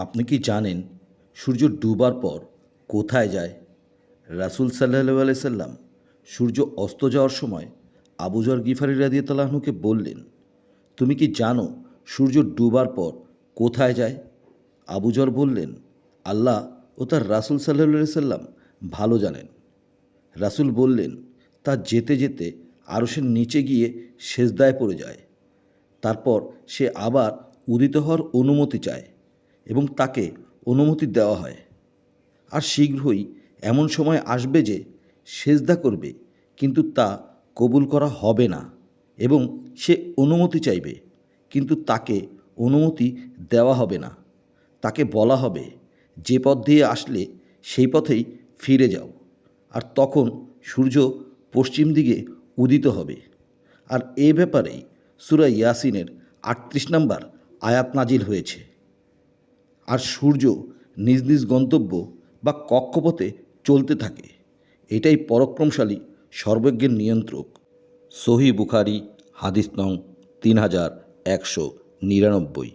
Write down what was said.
আপনি কি জানেন সূর্য ডুবার পর কোথায় যায়? রাসূল সাল্লাল্লাহু আলাইহি সাল্লাম সূর্য অস্ত যাওয়ার সময় আবু যর গিফারি রাদিয়াল্লাহু আনহুকে বললেন, তুমি কি জানো সূর্য ডুবার পর কোথায় যায়? আবু যর বললেন, আল্লাহ ও তার রাসূল সাল্লাল্লাহু আলাইহি সাল্লাম ভালো জানেন। রাসূল বললেন, তা যেতে যেতে আরশের নিচে গিয়ে সেজদায় পড়ে যায়। তারপর সে আবার উদিত হওয়ার অনুমতি চায় এবং তাকে অনুমতি দেওয়া হয়। আর শীঘ্রই এমন সময় আসবে যে সেজদা করবে, কিন্তু তা কবুল করা হবে না এবং সে অনুমতি চাইবে, কিন্তু তাকে অনুমতি দেওয়া হবে না। তাকে বলা হবে, যে পথ দিয়ে আসলে সেই পথেই ফিরে যাও। আর তখন সূর্য পশ্চিম দিকে উদিত হবে। আর এ ব্যাপারেই সূরা ইয়াসিনের ৩৮ নম্বর আয়াত নাজিল হয়েছে। আর সূর্য নিজ নিজ গন্তব্য বা কক্ষপথে চলতে থাকে। এটাই পরাক্রমশালী সর্বজ্ঞের নিয়ন্ত্রক। সহিহ বুখারী হাদিস নং ৩১৯৯